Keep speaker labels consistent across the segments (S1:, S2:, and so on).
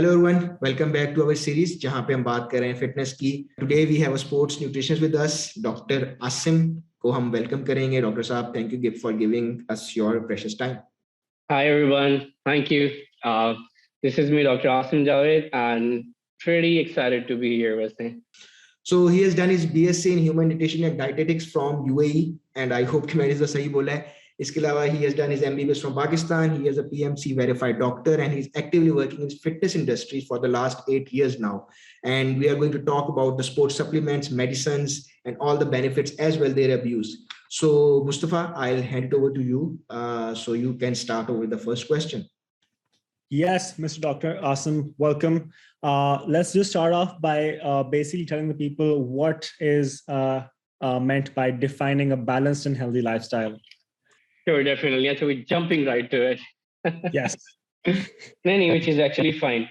S1: Hello everyone, welcome back to our series जहाँ पे हम बात कर रहे हैं फिटनेस की. Today we have a sports nutritionist with us, Dr. Asem को हम welcome करेंगे. Dr. साहब, thank you for giving us your precious time.
S2: Hi everyone, thank you. This is me, Dr. Asem Jawaid, and pretty excited to be here with me.
S1: So he has done his BSc in Human Nutrition and Dietetics from UAE, and I hope कि मैंने इसका सही बोला है. इसके अलावा he has done his MBBS from Pakistan. He is a PMC verified doctor, and he's actively working in the fitness industry for the last 8 years now. And we are going to talk about the sports supplements, medicines, and all the benefits as well their abuse. So Mustafa, I'll hand it over to you, so you can start over with the first question.
S3: Yes, Mr. Dr. Asem, welcome. Let's just start off by basically telling the people what is meant by defining a balanced and healthy lifestyle.
S2: Sure, definitely. Yeah, so we're jumping right to it.
S3: Yes.
S2: नहीं, which is actually fine.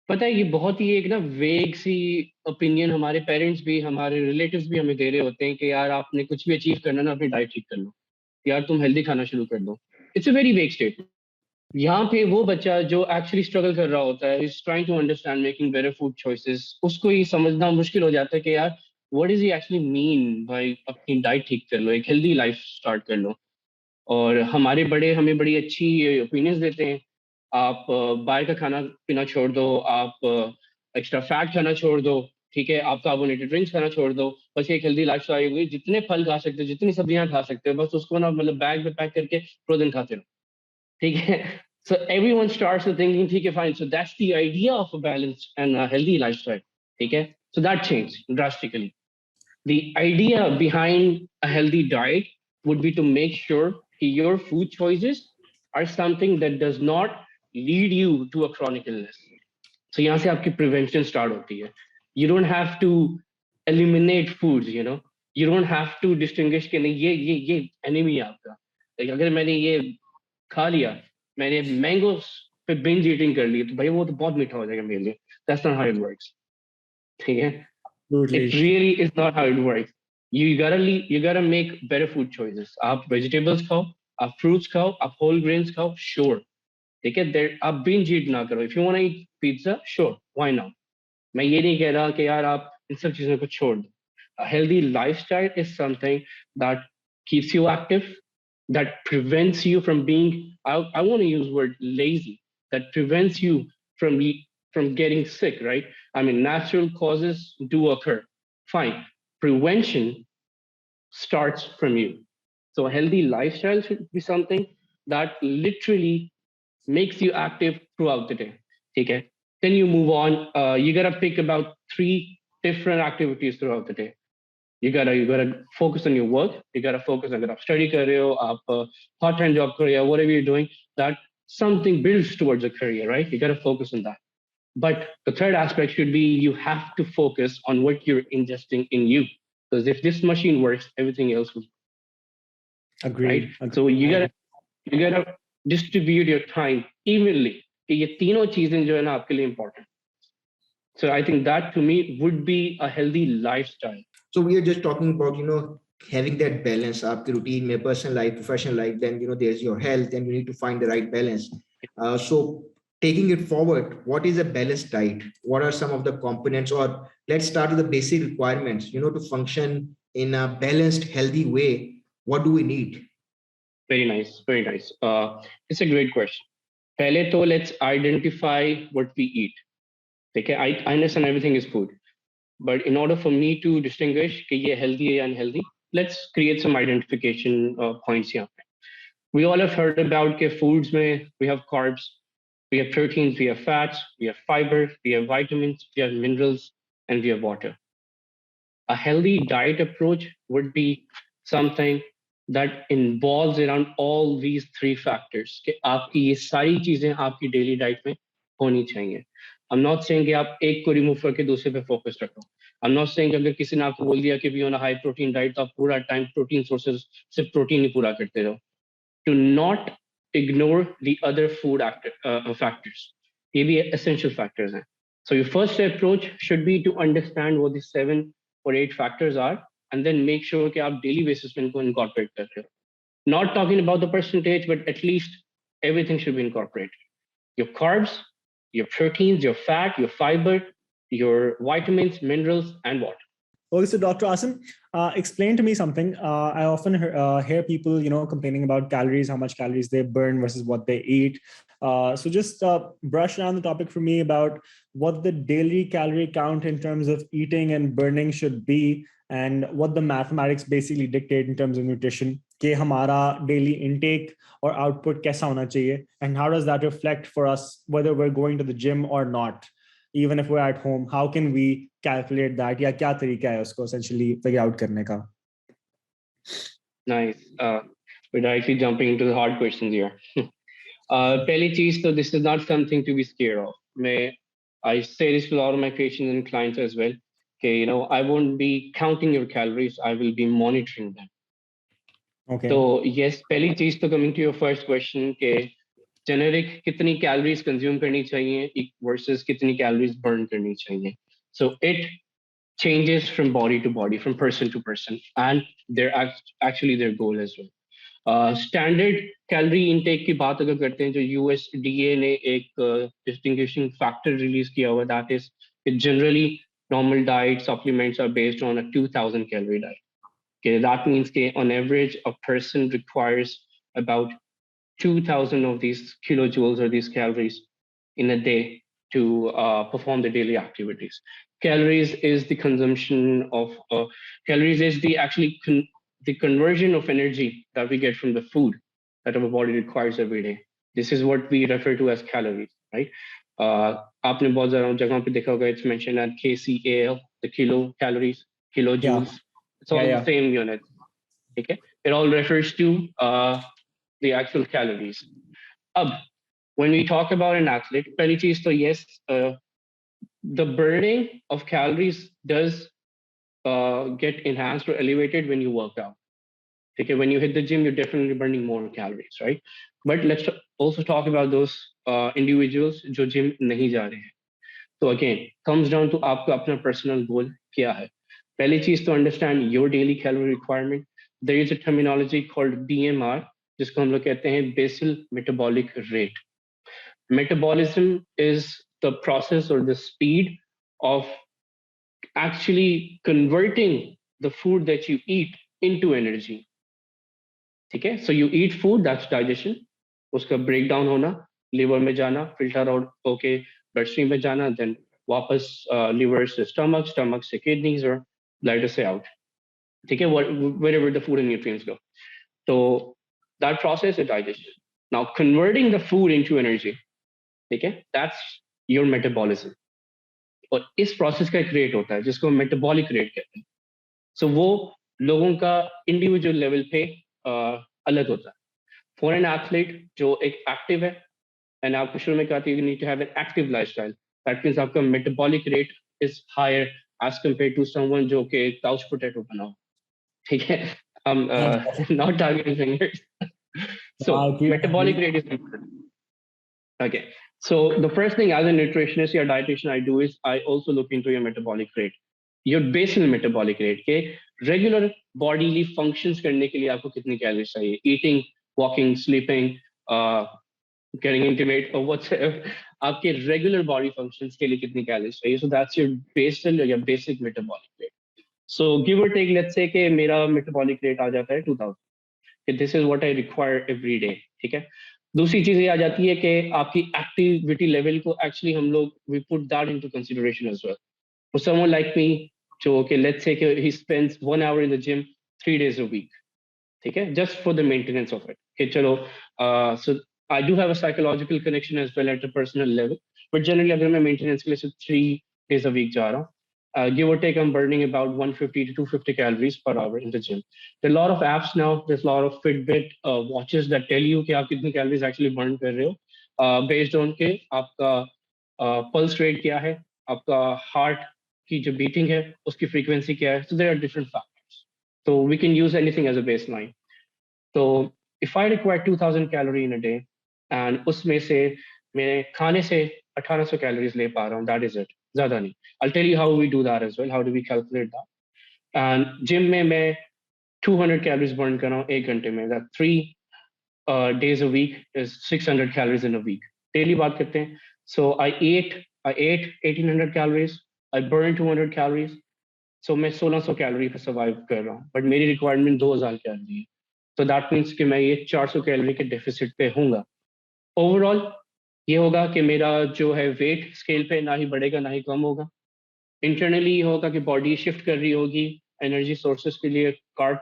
S2: पता है ये बहुत ही एक ना वेग सी opinion हमारे parents भी हमारे रिलेटिव्स भी हमें दे रहे होते हैं कि यार आपने कुछ भी अचीव करना ना अपनी डाइट ठीक कर लो, यार तुम हेल्दी खाना शुरू कर दो. It's a very vague statement. यहाँ पे वो बच्चा जो एक्चुअली स्ट्रगल कर रहा होता है, is trying to understand making better food choices, उसको ये समझना मुश्किल हो जाता है कि यार what is he actually mean भाई अपनी डाइट ठीक कर लो, एक हेल्दी लाइफ स्टार्ट कर लो. और हमारे बड़े हमें बड़ी अच्छी ओपिनियंस देते हैं, आप बाहर का खाना पीना छोड़ दो, आप एक्स्ट्रा फैट खाना छोड़ दो, ठीक है, आप कार्बोनेटेड ड्रिंक्स खाना छोड़ दो, बस एक हेल्दी लाइफ स्टाइल होगी, जितने फल खा सकते हो, जितनी सब्जियां खा सकते हो, बस उसको ना मतलब बैग में पैक करके पूरे दिन खाते रहो, ठीक है. So everyone starts with thinking, ठीक है, fine. So that's the idea of a balanced and a healthy lifestyle, ठीक है. So that changed drastically. The idea behind a healthy diet would be to make sure your food choices are something that does not lead you to a chronic illness. So यहाँ से आपकी prevention start होती है. You don't have to eliminate foods, you know. You don't have to distinguish कि नहीं ये enemy है आपका. Like, अगर मैंने ये खा लिया, मैंने मैंगोस पे बिंज ईटिंग कर ली, तो भाई वो तो बहुत मीठा हो जाएगा मेरे लिए. That's not how it works. ठीक है. It really is not how it works. You gotta make better food choices. आप vegetables खाओ, आप fruits खाओ, आप whole grains खाओ, sure. ठीक है. There आप binge eat ना करो. If you want to eat pizza, sure, why not? मैं ये नहीं कह रहा कि यार आप इन सब चीजों को छोड़ दो. A healthy lifestyle is something that keeps you active, that prevents you from being, I want to use the word lazy, that prevents you from getting sick, right? I mean, natural causes do occur. Fine. Prevention starts from you. So a healthy lifestyle should be something that literally makes you active throughout the day. Okay. Then you move on. You got to pick about 3 different activities throughout the day. You gotta focus on your work. You gotta focus on your study career, part-time job career, whatever you're doing, that something builds towards a career, right? You gotta focus on that. But the third aspect should be you have to focus on what you're ingesting in you. Because if this machine works, everything else will.
S3: Agreed.
S2: Right? So you gotta distribute your time evenly. कि ये तीनों चीजें जो है ना आपके लिए important. So I think that to me would be a healthy lifestyle.
S1: So we are just talking about, having that balance, aapki routine mein, personal life, professional life, then, there's your health and you need to find the right balance. So taking it forward, what is a balanced diet? What are some of the components, or let's start with the basic requirements, to function in a balanced, healthy way. What do we need?
S2: Very nice. Very nice. It's a great question. Pehle to let's identify what we eat. Okay, I understand everything is food. But in order for me to distinguish कि ये healthy or unhealthy, let's create some identification points here. We all have heard about के foods में we have carbs, we have proteins, we have fats, we have fiber, we have vitamins, we have minerals, and we have water. A healthy diet approach would be something that involves around all these 3 factors. कि आपकी ये सारी चीजें आपकी daily diet में होनी चाहिए. I'm not saying कि आप एक को रिमूव करके दूसरे पे फोकस रखो. I'm not saying कि अगर किसी ने आपको बोल दिया कि भी ऑन हाई प्रोटीन डाइट तो आप पूरा टाइम प्रोटीन सोर्सेज सिर्फ प्रोटीन ही पूरा करते रहो. To not ignore the other food factors. ये भी essential factors हैं. So your first approach should be to understand what the 7 or 8 factors are, and then make sure कि आप daily basis में इनको incorporate कर रहे हो. Not talking about the percentage, but at least everything should be incorporated. Your carbs, your proteins, your fat, your fiber, your vitamins, minerals, and water.
S3: Okay, so Dr. Asem, explain to me something. I often hear people, complaining about calories, how much calories they burn versus what they eat. So just brush around the topic for me about what the daily calorie count in terms of eating and burning should be, and what the mathematics basically dictate in terms of nutrition. कि हमारा daily intake or output कैसा होना चाहिए, and how does that reflect for us whether we're going to the gym or not? Even if we're at home, how can we calculate that? या क्या तरीका है उसको essentially figure out करने का?
S2: Nice. We're directly jumping into the hard questions here. Pehli cheez, so this is not something to be scared of. I say this to a lot of my patients and clients as well. Okay, I won't be counting your calories. I will be monitoring them.
S3: Okay.
S2: So yes, pehli cheez, so coming to your first question, okay, generic kitni calories consume karni chahiye versus kitni calories burn karni chahiye. So it changes from body to body, from person to person, and they're actually their goal as well. Standard calorie intake की बात अगर करते हैं, जो USDA ने एक distinguishing factor release किया हुआ, that is generally normal diet supplements are based on a 2000 calorie diet. Okay, that means that on average a person requires about 2000 of these kilojoules or these calories in a day to perform the daily activities. Calories is the consumption of calories is the the conversion of energy that we get from the food that our body requires every day. This is what we refer to as calories, right? आपने बहुत ज़्यादा जगहों पे देखा होगा, it's mentioned at KCAL, the kilocalories, kilojoules.
S3: Yeah.
S2: It's all the same unit. Okay, it all refers to the actual calories. When we talk about an athlete, pehli cheez to yes, the burning of calories does get enhanced or elevated when you work out. Okay, when you hit the gym, you're definitely burning more calories, right? But let's also talk about those individuals जो gym नहीं जा रहे हैं. So again, comes down to आपका अपना personal goal क्या है. पहली चीज to understand your daily calorie requirement. There is a terminology called BMR, जिसको हम लोग कहते हैं basal metabolic rate. Metabolism is the process or the speed of actually converting the food that you eat into energy. Okay, so you eat food, that's digestion. उसका breakdown होना, liver में जाना, filter out होके bloodstream में जाना, then वापस liver से stomach, stomach से kidneys or bladder से out. Okay, wherever the food and nutrients go. So that process is digestion. Now converting the food into energy, okay, that's your metabolism. और इस process का एक rate होता है जिसको metabolic rate कहते हैं. So वो लोगों का individual level पे अलग होता है. For an athlete जो एक active है, and आपको शुरू में कहा था you need to have an active lifestyle. That means आपका metabolic rate is higher as compared to someone जो कि couch potato बना हो. ठीक है, I'm not targeting fingers. So metabolic rate is important. Okay, so the first thing as a nutritionist or dietitian I do is I also look into your metabolic rate, your basal metabolic rate. Okay, regular bodily functions करने के लिए आपको कितनी calories चाहिए? Eating, walking, sleeping, getting intimate or whatsoever. आपके regular body functions के लिए कितनी calories चाहिए? So that's your basal or your basic metabolic rate. So give or take, let's say कि मेरा metabolic rate आ जाता है 2000. This is what I require every day. ठीक है. दूसरी चीज ये आ जाती है कि आपकी activity level को actually हम लोग we put that into consideration as well. For someone like me, so okay, let's say he spends 1 hour in the gym 3 days a week. ठीक है, just for the maintenance of it. Okay, चलो, so I do have a psychological connection as well at a personal level, but generally अगर मैं maintenance के लिए सिर्फ 3 days a week जा रहा हूँ, give or take, I'm burning about 150 to 250 calories per hour in the gym. There are a lot of apps now. There's a lot of Fitbit watches that tell you कि आप कितनी calories actually burn कर रहे हो, based on के आपका pulse rate क्या है, आपका heart की जो beating है, उसकी frequency क्या है. So there are different factors. So we can use anything as a baseline. So if I require 2000 calorie in a day, and उसमें से मैं खाने से 1800 calories ले पा रहा हूँ, that is it. ज़्यादा नहीं. I'll tell you how we do that as well. How do we calculate that? And gym में मैं 200 calories burn कर रहा हूँ 1 घंटे में. That 3 days a week is 600 calories in a week. Daily बात करते हैं, So I ate 1800 calories. I burned 200 calories. So मैं 1600 कैलोरी पे सर्वाइव कर रहा हूँ, बट मेरी रिक्वायरमेंट 2000 कैलोरी है. तो दैट मीन्स कि मैं ये 400 कैलोरी के डेफिसिट पे हूँगा. ओवरऑल ये होगा कि मेरा जो है वेट स्केल पे ना ही बढ़ेगा ना ही कम होगा. इंटरनली ये होगा कि बॉडी शिफ्ट कर रही होगी एनर्जी सोर्सेज के लिए, कार्ब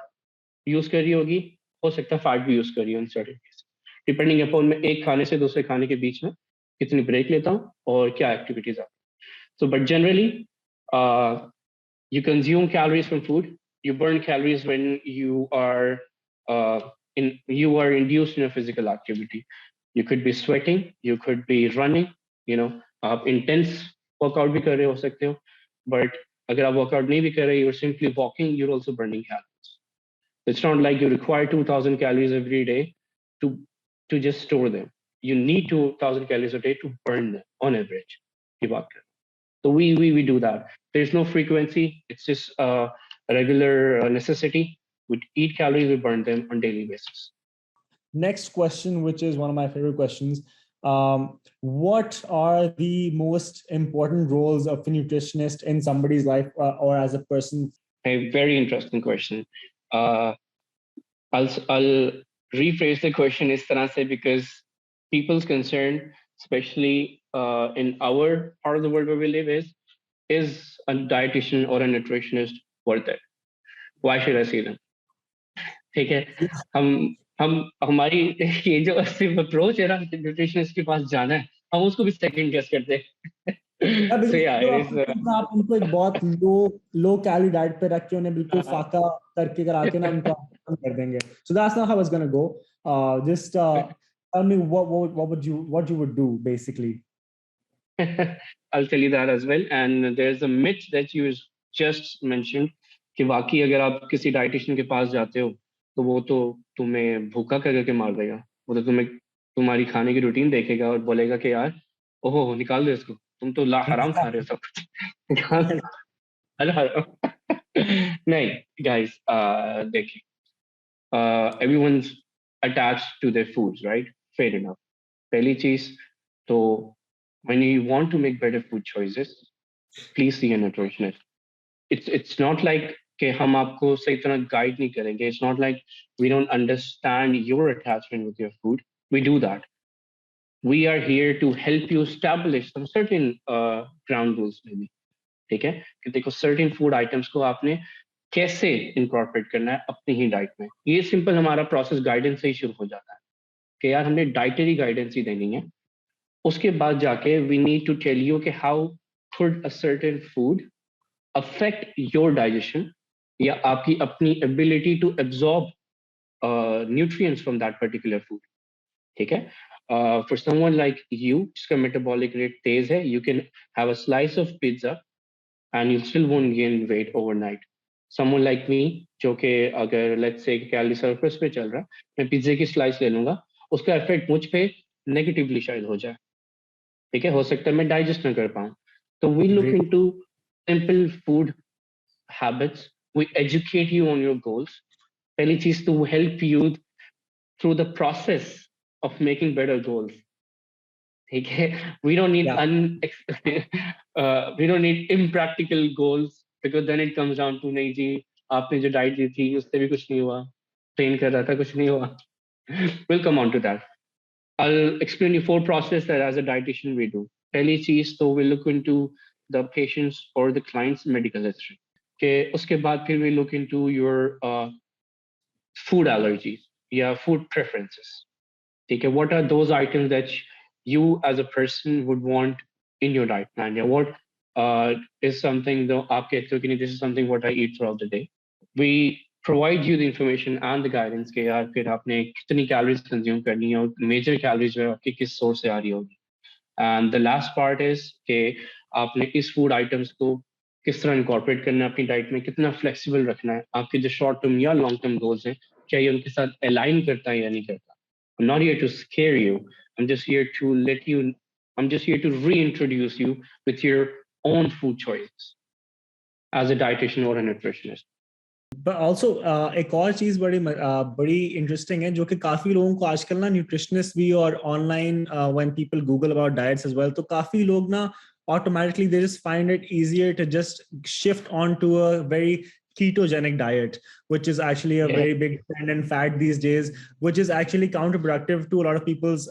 S2: यूज कर रही होगी, हो सकता है फैट भी यूज कर रही हो in certain case, depending upon मैं एक खाने से दूसरे खाने के बीच में कितनी ब्रेक लेता हूँ और क्या एक्टिविटीज आती. So, but generally, you consume calories from food. You burn calories when uh, you are induced in a physical activity. You could be sweating, you could be running. आप intense workout भी कर रहे हो सकते हो. But अगर आप workout नहीं भी कर रहे, you're simply walking, you're also burning calories. It's not like you require 2,000 calories every day to just store them. You need 2,000 calories a day to burn them on average. की बात करें. So we do that. There's no frequency. It's just a regular necessity. We eat calories, we burn them on daily basis.
S3: Next question, which is one of my favorite questions. What are the most important roles of a nutritionist in somebody's life or as a person?
S2: A very interesting question. I'll rephrase the question is tarah se because people's concern, especially in our part of the world where we live, is a dietitian or a nutritionist worth it? Why should I see them? ठीक है. हम हमारी ये जो सिर्फ approach है ना nutritionist के पास जाना है, हम उसको भी सेकंड गेस करते हैं. So yeah, it is,
S3: आप उनको एक बहुत लो कैलोरी डाइट पे रख के उन्हें बिल्कुल फाका करके कराते ना उनको कम कर देंगे. So that's not how it's going to go. Just tell me what you would do basically.
S2: I'll tell you that as well. And there's a myth that you just mentioned कि वाकई अगर आप किसी डाइटिशियन के पास जाते हो तो वो तो तुम्हें भूखा करके मार देगा. वो तो तुम्हारी खाने की रूटीन देखेगा और बोलेगा कि यार ओहो निकाल दो इसको, तुम तो हराम खा रहे हो सब कुछ. नहीं guys, देखिए, everyone's attached to their foods, right? Fair enough. पहली चीज तो when you want to make better food choices, please see a nutritionist. It's not like कि हम आपको सही तरह guide नहीं करेंगे. It's not like we don't understand your attachment with your food. We do that. We are here to help you establish some certain ground rules maybe. ठीक है कि देखो certain food items को आपने कैसे incorporate करना है अपनी ही डाइट में. ये सिंपल हमारा प्रोसेस गाइडेंस से ही शुरू हो जाता है कि यार हमने डाइटरी गाइडेंस ही देनी है. उसके बाद जाके we need to tell you कि how could a certain food affect your digestion या आपकी अपनी ability to absorb nutrients from that particular food. ठीक है. For someone like you जिसका metabolic rate तेज है, you can have a slice of pizza and you still won't gain weight overnight. Someone like me जो कि अगर let's say calorie surplus पे चल रहा, मैं पिज्जे की स्लाइस ले लूंगा, उसका इफेक्ट मुझ पे नेगेटिवली शायद हो जाए. ठीक है, हो सकता है मैं डाइजेस्ट ना कर पाऊँ. तो we look into simple food habits. We educate you on your goals. पहली चीज to help you through the process of making better goals. ठीक है, we don't need we don't need impractical goals because then it comes down to नहीं जी आपने जो diet दी थी उससे भी कुछ नहीं हुआ, ट्रेन कर रहा था कुछ नहीं हुआ. We'll come on to that. I'll explain you 4 process that as a dietitian we do. पहली चीज तो we look into the patient's or the client's medical history. के उसके बाद फिर we look into your food allergies या food preferences. ठीक है, what are those items that you as a person would want in your diet plan? Yeah, what is something though आप कहते हो कि नहीं this is something what I eat throughout the day. We provide you the information and the guidance कि यार फिर आपने कितनी calories consume करनी है और major calories जो है आपकी किस source से आ रही होगी. And the last part is कि आपने इस food items को किस तरह incorporate करना है अपनी डाइट में, कितना flexible रखना है, आपके जो short term या long term goals हैं क्या ये उनके साथ align करता है या नहीं करता. I'm not here to scare you. I'm just here to reintroduce you with your own food choices as a dietitian or a nutritionist.
S3: But also एक और चीज बड़ी इंटरेस्टिंग है जो कि काफी लोगों को आजकल ना न्यूट्रिशनिस्ट भी और online when people Google about diets as well तो काफी लोग ना automatically they just find it easier to just shift on to a very ketogenic diet, which is actually a very big trend and fad these days, which is actually counterproductive to a lot of people's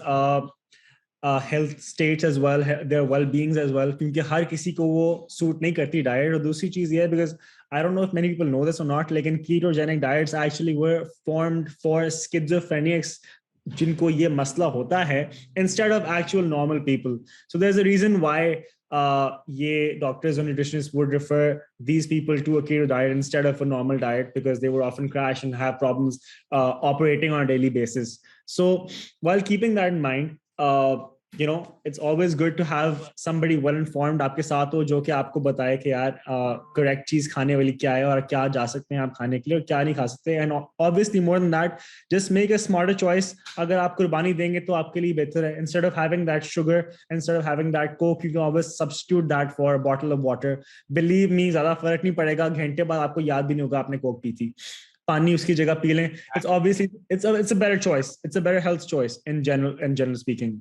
S3: health states as well, their well-beings as well, क्योंकि हर किसी को वो suit नहीं करती diet. और दूसरी चीज ये है, because I don't know if many people know this or not, लेकिन ketogenic diets actually were formed for schizophrenics जिनको ये मसला होता है, instead of actual normal people. So there's a reason why ये doctors and nutritionists would refer these people to a keto diet instead of a normal diet, because they would often crash and have problems operating on a daily basis. So while keeping that in mind, you know, it's always good to have somebody well informed आपके साथ हो जो कि आपको बताए कि यार correct चीज खाने वाली क्या है और क्या जा सकते हैं आप खाने के लिए और क्या नहीं खा सकते. And obviously more than that, just make a smarter choice. अगर आप कुर्बानी देंगे तो आपके लिए बेहतर है. Instead of having that sugar, instead of having that coke, you can always substitute that for a bottle of water. Believe me, ज्यादा फर्क नहीं पड़ेगा. घंटे बाद आपको याद भी नहीं होगा आपने कोक पी थी. पानी उसकी जगह पी लें. It's obviously it's a better choice. It's a better health choice in general speaking.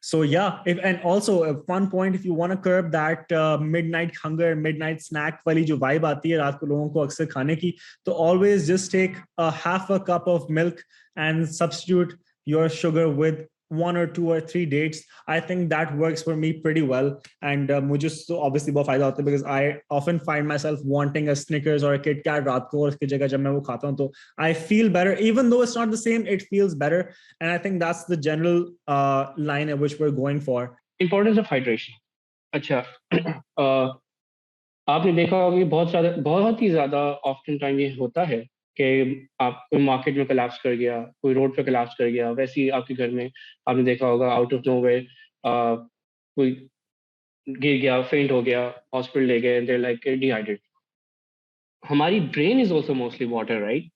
S3: So yeah, and also a fun point, if you want to curb that midnight hunger, midnight snack वाली जो vibe आती है रात को लोगों को अक्सर खाने की, तो always just take a half a cup of milk and substitute your sugar with 1 or 2 or 3 dates. I think that works for me pretty well. And मुझे तो obviously बहुत फायदा होता है, because I often find myself wanting a Snickers or a Kit Kat रात को, और उसकी जगह जब मैं वो खाता हूँ तो I feel better. Even though it's not the same, it feels better. And I think that's the general line at which we're going for.
S2: Importance of hydration. अच्छा, आपने देखा होगा कि बहुत ही ज्यादा ऑफ्टन टाइम ये होता है कि आप कोई मार्केट में कोलैप्स कर गया, कोई रोड पे कोलैप्स कर गया, वैसे ही आपके घर में आपने देखा होगा आउट ऑफ नोवेयर कोई गिर गया, फेंट हो गया, हॉस्पिटल ले गए, दे लाइक डिहाइड्रेट. हमारी brain is also mostly water, right?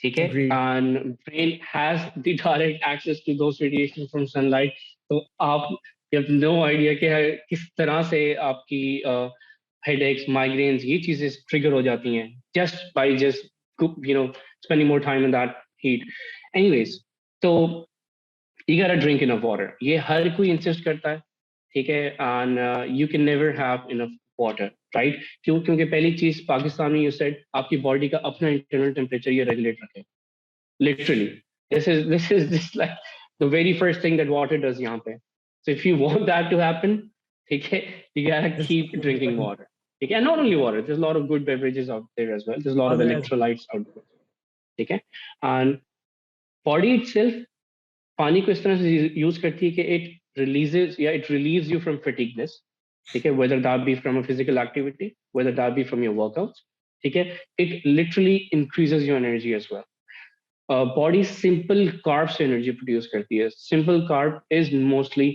S2: ठीक है, and brain has the direct access to those radiation from sunlight. तो आप यू हैव नो आइडिया कि किस तरह से आपकी headaches, migraines, ये चीजें ट्रिगर हो जाती हैं just by spending more time in that heat. Anyways, so you gotta drink enough water. ये हर कोई insist करता है, ठीक है, and you can never have enough water, right? क्योंकि पहली चीज पाकिस्तान में you said आपकी बॉडी का अपना internal temperature ये रेगुलेट रखे. Literally, this is just like the very first thing that water does यहाँ पे. So if you want that to happen, ठीक है, you gotta keep drinking water. Okay, and not only water, there's a lot of good beverages out there as well. There's a lot of electrolytes out there. Okay, and body itself, पानी को इस तरह से use करती है कि it relieves you from fatigueness. Okay, whether that be from a physical activity, whether that be from your workouts. Okay, it literally increases your energy as well. Body simple carbs energy produce करती है. Simple carb is mostly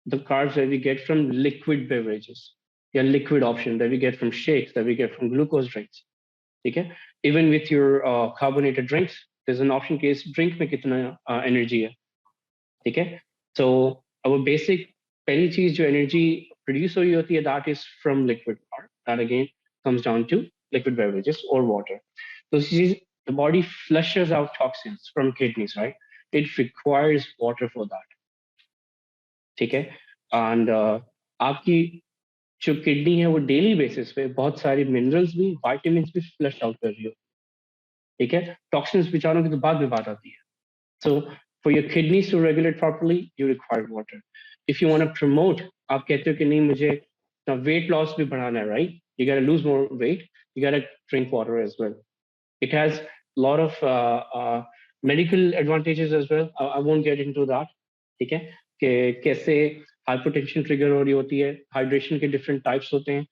S2: the carbs that we get from liquid beverages. Your liquid option that we get from shakes, that we get from glucose drinks. Okay, even with your carbonated drinks, there's an option case drink में कितना energy है. Okay, so our basic पहली चीज जो energy produce हुई होती है, that is from liquid part. That again comes down to liquid beverages or water. So the body flushes out toxins from kidneys, right? It requires water for that. ठीक है, and आपकी जो kidney है वो daily basis पे बहुत सारी minerals भी, विटामिन्स भी फ्लश आउट कर रही हो. ठीक है, टॉक्सिन्स बेचारों की तो बाद में बात आती है. So for your kidneys to regulate properly you require water. If you want to promote, आप कहते हो कि नहीं मुझे वेट लॉस भी बढ़ाना है, right? You gotta lose more weight, you gotta drink water as well. It has lot of medical advantages as well. I won't get into that. ठीक है, कि कैसे हाइपरटेंशन ट्रिगर हो रही होती है, हाइड्रेशन के डिफरेंट टाइप्स होते हैं,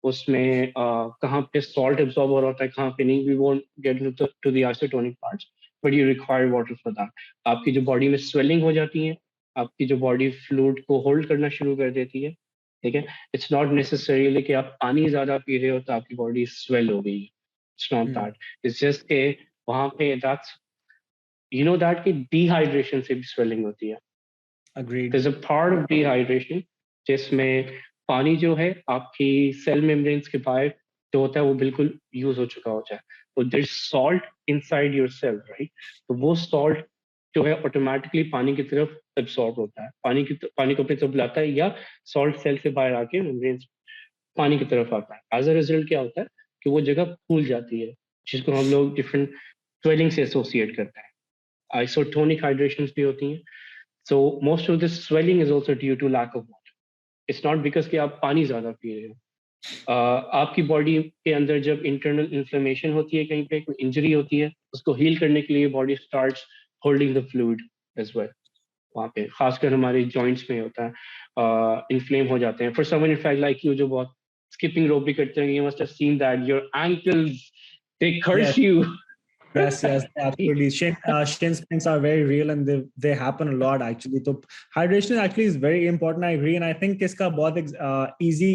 S2: उसमें कहाँ पे सॉल्ट एब्सॉर्ब हो रहा होता है, कहाँ पे नहीं. We won't get to the isotonic parts, but you require water for that. आपकी जो बॉडी में स्वेलिंग हो जाती है, आपकी जो बॉडी फ्लूइड को होल्ड करना शुरू कर देती है. ठीक है, इट्स नॉट नेसेसरीली कि आप पानी ज्यादा पी रहे हो तो आपकी बॉडी स्वेल हो गई. It's not that. It's just के वहां पे दैट्स यू नो दैट कि डिहाइड्रेशन से भी स्वेलिंग होती है.
S3: Agreed.
S2: There's a part of dehydration जिसमें पानी जो है आपकी सेल मेम्ब्रेन्स के बाहर जो होता है वो बिल्कुल यूज हो चुका होता है. तो there salt inside yourself, right? तो वो सॉल्ट जो है ऑटोमेटिकली पानी की तरफ एब्सॉर्ब होता है, पानी को अपनी तरफ लाता है, या सॉल्ट सेल से बाहर आके मेम्ब्रेन पानी की तरफ आता है. एज अ रिजल्ट क्या होता है कि वो जगह फूल जाती है, जिसको हम लोग डिफरेंट स्वेलिंग से एसोसिएट करते हैं. आइसोटोनिक हाइड्रेशंस भी होती हैं. So most of this swelling is also due to lack of water. It's not because कि आप पानी ज्यादा पी रहे हो. आपकी बॉडी के अंदर जब इंटरनल इन्फ्लेमेशन होती है, कहीं पे कोई इंजरी होती है, उसको हील करने के लिए body starts holding the fluid as well. वहाँ पे खासकर हमारे जॉइंट्स में होता है, इन्फ्लेम हो जाते हैं. For someone in fact like you जो बहुत स्किपिंग रोप भी करते हैं, you must have seen that your ankles they curse you.
S3: Yes, absolutely. Shin splints are very real and they happen a lot actually. So hydration actually is very important. I agree, and I think इसका बहुत easy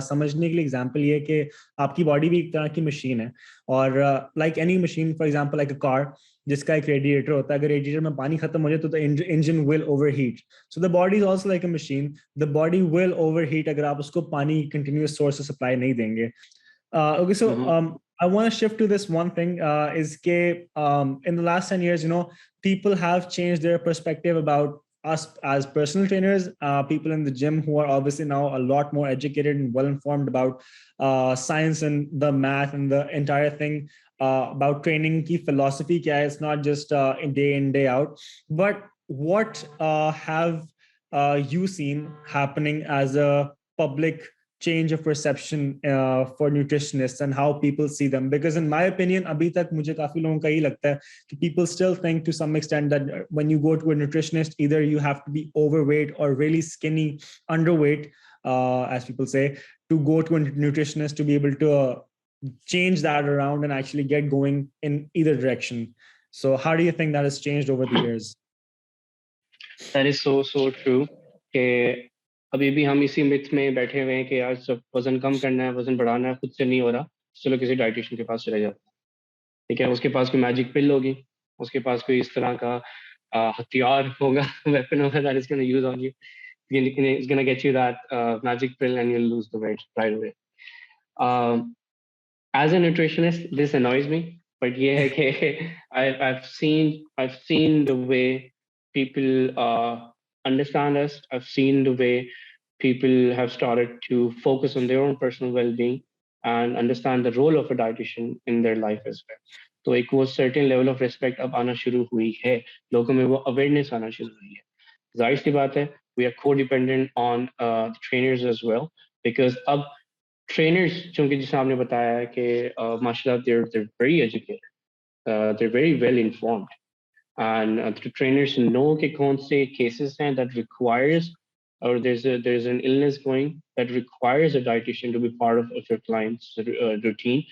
S3: समझने के लिए example ये है कि आपकी body भी एक तरह की machine है, और like any machine, for example like a car, जिसका एक radiator होता है. अगर radiator में पानी खत्म हो जाए तो the engine will overheat. So the body is also like a machine. The body will overheat अगर आप उसको पानी continuous source से supply नहीं देंगे. Okay, so I want to shift to this one thing, is in the last 10 years, people have changed their perspective about us as personal trainers, people in the gym who are obviously now a lot more educated and well-informed about science and the math and the entire thing, about training ki philosophy kya hai. It's not just day in, day out. But what have you seen happening as a public change of perception for nutritionists and how people see them? Because in my opinion, abhi tak mujhe kafi logon ka hi lagta hai कि people still think to some extent that when you go to a nutritionist, either you have to be overweight or really skinny, underweight, as people say, to go to a nutritionist to be able to change that around and actually get going in either direction. So how do you think that has changed over the years?
S2: That is so true. कि अभी भी हम इसी myth में बैठे हुए हैं कि यार सब वजन कम करना है, वजन बढ़ाना है, खुद से नहीं हो रहा, चलो किसी डाइटिशियन के पास चले जाते हैं. ठीक है, उसके पास कोई मैजिक पिल होगी, उसके पास कोई इस तरह का हथियार होगा, वेपन होगा that is going to use on you. It's going to get you that magic pill and you'll lose the weight right away. As a nutritionist, this annoys me, but ये है कि I've seen the way people understand us. I've seen the way people have started to focus on their own personal well-being and understand the role of a dietitian in their life as well. तो एक वो certain level of respect अब आना शुरू हुई है, लोगों में वो awareness आना शुरू हुई है. जाहिर सी बात है, we are co-dependent on the trainers as well, because अब trainers चूंकि जिस आपने बताया है कि माशाल्लाह they're very educated, they're very well informed, and the trainers know कि कौन से cases हैं that requires, or there's an illness going that requires a dietitian to be part of your client's routine.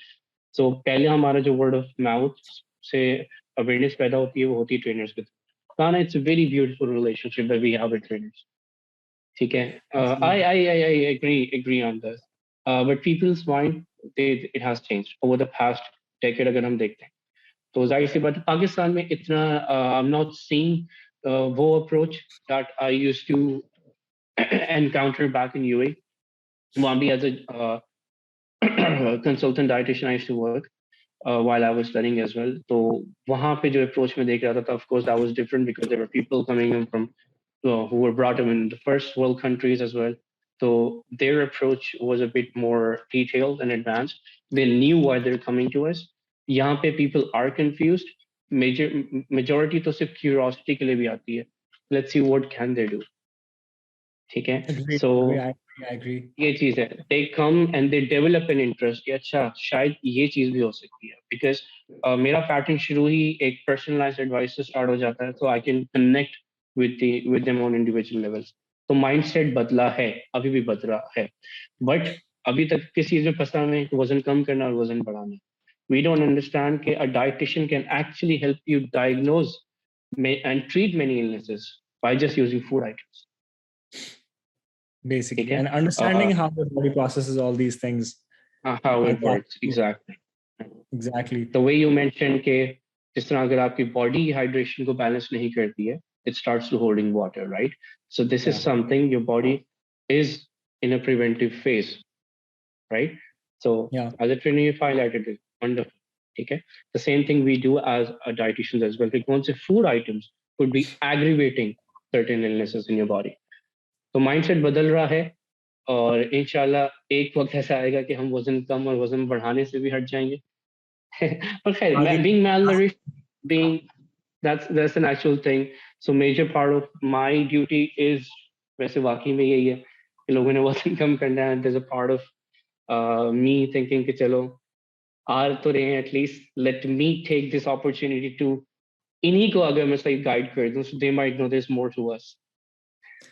S2: So पहले हमारा जो word of mouth से awareness पैदा होती है वो होती है trainers के through. It's a very beautiful relationship that we have with trainers. ठीक है, I agree on this. But people's mind, it has changed over the past decade. अगर हम देखते हैं तो जाहिर सी बात पाकिस्तान में इतना I'm not seeing वो approach that I used to encounter back in UAE. वहाँ भी as a consultant dietitian I used to work while I was studying as well. तो वहाँ पे जो approach में देख रहा था, of course that was different because there were people coming in from who were brought up in the first world countries as well. So their approach was a bit more detailed and advanced. They knew why they're coming to us. यहाँ पे people are confused. Majority तो सिर्फ curiosity के लिए भी आती है. Let's see what can they do. ठीक है. So
S3: I agree.
S2: ये चीज है. They come and they develop an interest कि अच्छा शायद ये चीज भी हो सकती है. Because मेरा pattern शुरू ही एक personalized advice से start हो जाता है, so I can connect with them on individual levels. तो mindset बदला है, अभी भी बदला है, but अभी तक किस चीज में फंसा है कि वजन कम करना और वजन बढ़ाना. We don't understand कि a dietitian can actually help you diagnose and treat many illnesses by just using food items.
S3: Basically, and understanding how the body processes all these things.
S2: How it works, exactly.
S3: The
S2: way you mentioned कि जिस तरह अगर आपकी body hydration को balance नहीं करती है, it starts to holding water, right? So this is something your body is in a preventive phase, right? So as a trainer, you highlighted it. Wonderful. Okay. The same thing we do as a dietitians as well. Because food items could be aggravating certain illnesses in your body. तो mindset बदल रहा है और इंशाल्लाह एक वक्त ऐसा आएगा कि हम वजन कम और वजन बढ़ाने से भी हट जाएंगे पर खैर being malnourished being that's an actual thing so major part of my duty is वैसे वाकई में यही है कि लोगों ने वजन कम करना है there's a part of me thinking कि चलो आ तो रहे हैं at least let me take this opportunity to इन्हीं को अगर मैं सही गाइड कर दूं so they might know there's more to us.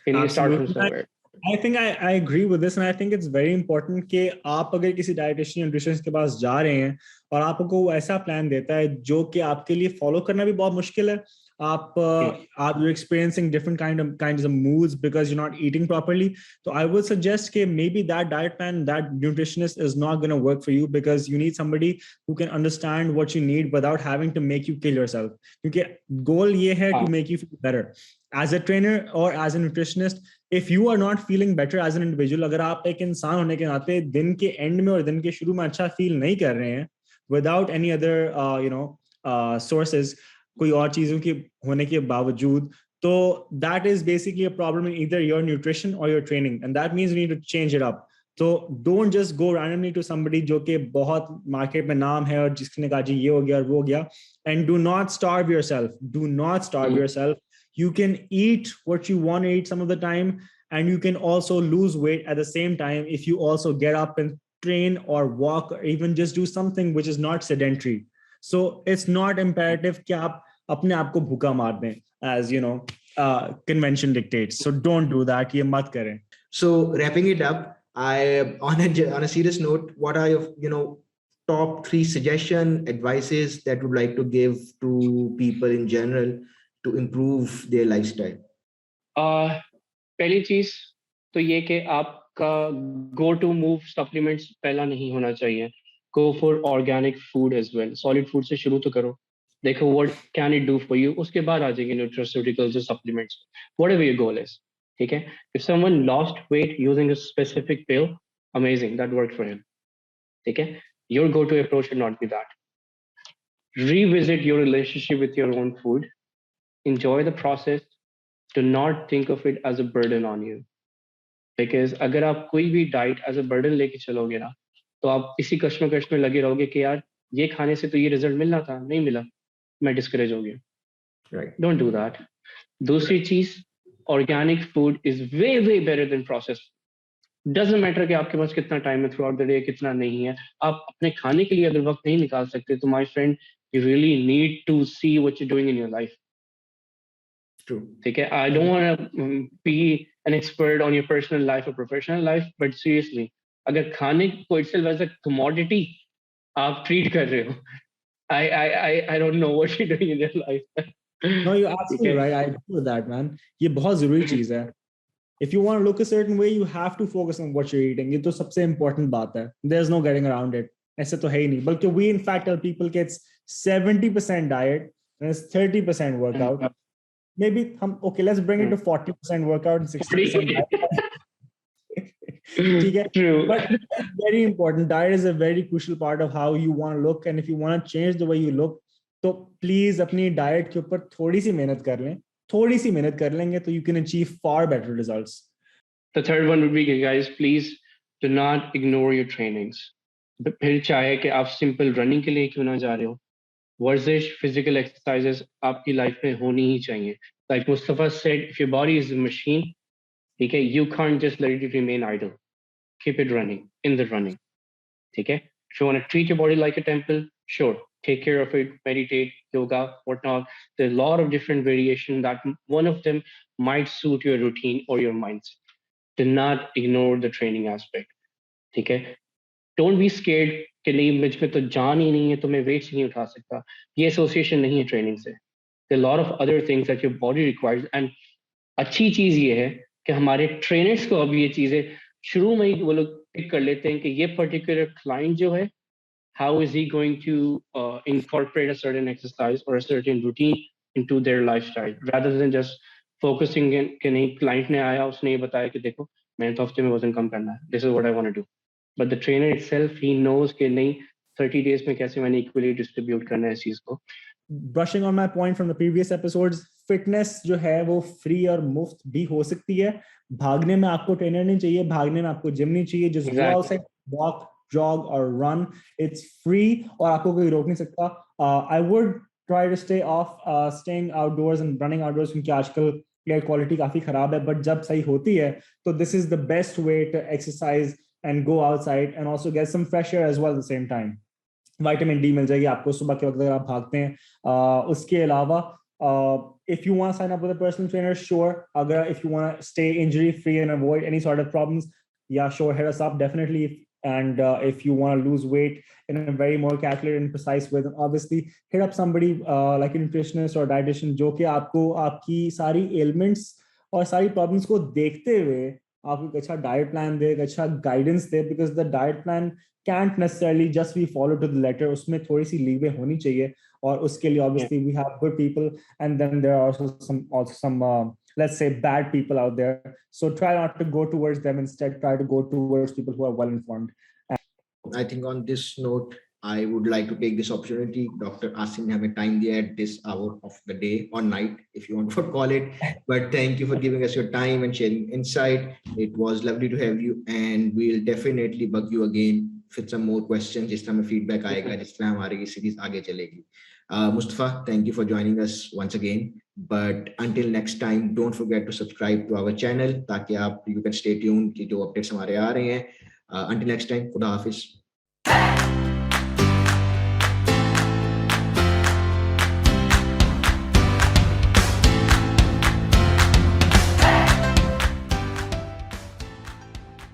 S2: Can you start from somewhere?
S3: I think I agree with this and I think it's very important कि आप अगर किसी डाइटिशियन न्यूट्रिशनिस्ट के पास जा रहे हैं और आपको ऐसा प्लान देता है जो कि आपके लिए फॉलो करना भी बहुत मुश्किल है आप you're experiencing different kinds of moods because you're not eating properly so I would suggest कि maybe that diet plan that nutritionist is not going to work for you because you need somebody who can understand what you need without having to make you kill yourself क्योंकि goal ये है to make you feel better as a trainer or as a nutritionist if you are not feeling better as an individual अगर आप एक इंसान होने के नाते दिन के एंड में और दिन के शुरू में अच्छा फील नहीं कर रहे हैं without any other sources कोई और चीजों के होने के बावजूद तो that is basically a problem in either your nutrition or your training and that means you need to change it up so don't just go randomly to somebody जो कि बहुत मार्केट में नाम है और जिसने कहा जी ये हो गया और वो हो गया and do not starve yourself you can eat what you want to eat some of the time and you can also lose weight at the same time if you also get up and train or walk or even just do something which is not sedentary so it's not imperative कि आप अपने आप को भूखा मार दें as you know convention dictates so don't do that ये मत करें
S1: so wrapping it up I on a serious note what are your top 3 suggestion advices that you would like to give to people in general to improve their lifestyle
S2: पहली चीज तो ये कि आपका go to move supplements पहला नहीं होना चाहिए go for organic food as well solid food से शुरू तो करो देखो what can it do for you उसके बाद आ जाएंगे nutraceuticals और supplements whatever your goal is ठीक है if someone lost weight using a specific pill amazing that worked for him ठीक है your go to approach should not be that revisit your relationship with your own food enjoy the process do not think of it as a burden on you because अगर आप कोई भी diet as a burden लेके चलोगे ना तो आप इसी कश्मकश में लगे रहोगे कि यार ये खाने से तो ये रिजल्ट मिलना था नहीं मिला मैं डिस्करेज हो गया राइट डोंट डू दैट दूसरी चीज organic food is way way better than processed doesn't matter कि आपके पास कितना टाइम है थ्रू आउट द डे कितना नहीं है आप अपने खाने के लिए अगर वक्त नहीं निकाल सकते तो my friend you really need to see what you doing in your life
S1: True.
S2: Okay, I don't want to be an expert on your personal life or professional life, but seriously, अगर खाने को itself as a commodity आप treat कर रहे हो, I don't know what you're doing in your life.
S3: No, you're absolutely right. I agree with that, man. ये बहुत जरूरी चीज है. If you want to look a certain way, you have to focus on what you're eating. ये तो सबसे important बात है. There's no getting around it. ऐसे तो है ही नहीं. बल्कि we in fact tell people कि it's 70% diet and it's 30% workout. Maybe okay, let's bring it to 40% workout and 60% diet.
S2: True.
S3: But very important. Diet is a very crucial part of how you want to look, and if you want to change the way you look, तो please अपनी diet के ऊपर थोड़ी सी मेहनत कर लें. थोड़ी सी मेहनत कर लेंगे तो you can achieve far better results.
S2: The third one would be, guys, please do not ignore your trainings. फिर चाहे कि आप simple running के लिए क्यों ना जा रहे हो, वर्जिश physical exercises आपकी लाइफ में होनी ही चाहिए. Like Mustafa said, if your body is a machine, okay, you can't just let it remain idle. Keep it running in the running. Okay? If you want to treat your body like a temple, sure, take care of it, meditate, yoga, whatnot. There's a lot of different variation that one of them might suit your routine or your mindset. Do not ignore the training aspect. Okay? Don't be scared कि नहीं मुझ में तो जान ही नहीं है तो मैं वेट नहीं उठा सकता ये एसोसिएशन नहीं है ट्रेनिंग से there are a lot of other things that your body requires and अच्छी चीज ये है कि हमारे ट्रेनर्स को अब ये चीजें शुरू में ही वो लोग पिक कर लेते हैं कि ये पर्टिकुलर क्लाइंट जो है how is he going to incorporate a certain exercise or a certain routine into their lifestyle rather than just focusing in कि नहीं क्लाइंट ने आया उसने ये बताया कि देखो मैंने तो हफ्ते में वजन कम करना है this is what I want to do but the trainer itself, he knows कि नहीं 30 days में कैसे मैंने equally distribute करना है इस चीज को.
S3: Brushing on my point from the previous episodes, fitness जो है वो free और मुफ्त भी हो सकती है. भागने में आपको ट्रेनर नहीं चाहिए, भागने में आपको जिम नहीं चाहिए. Just go outside, walk, jog or run. It's free और आपको कोई रोक नहीं सकता. I would try to stay off staying outdoors and running outdoors क्योंकि आजकल air quality काफी खराब है. But जब सही होती है, तो this is the best way to exercise and go outside and also get some fresh air as well at the same time. Vitamin D मिल जाएगी आपको सुबह के वक्त अगर आप भागते हैं. उसके अलावा if you want to sign up with a personal trainer, sure. If you want to stay injury free and avoid any sort of problems, yeah, sure, hit us up definitely. And if you want to lose weight in a very more calculated and precise way, then obviously hit up somebody like a nutritionist or dietitian जो कि आपको आपकी सारी ailments और सारी problems को देखते हुए आपको एक अच्छा diet plan दे, एक अच्छा guidance they, because the diet plan can't necessarily just be followed to the letter. उसमें थोड़ी सी leeway होनी चाहिए और उसके लिए obviously we have good people and then there are also some let's say bad people out there. So try not to go towards them. Instead, try to go towards people who are well informed.
S1: I think on this note, I would like to take this opportunity. Dr. Asem have a time there at this hour of the day or night, if you want to call it. But thank you for giving us your time and sharing insight. It was lovely to have you, and we'll definitely bug you again with some more questions. जिस तरह में feedback आएगा, जिस तरह हमारी ये series आगे चलेगी. Mustafa, thank you for joining us once again. But until next time, don't forget to subscribe to our channel ताकि आप you can stay tuned कि जो updates हमारे आ रहे हैं. Until next time, खुदा हाफिज.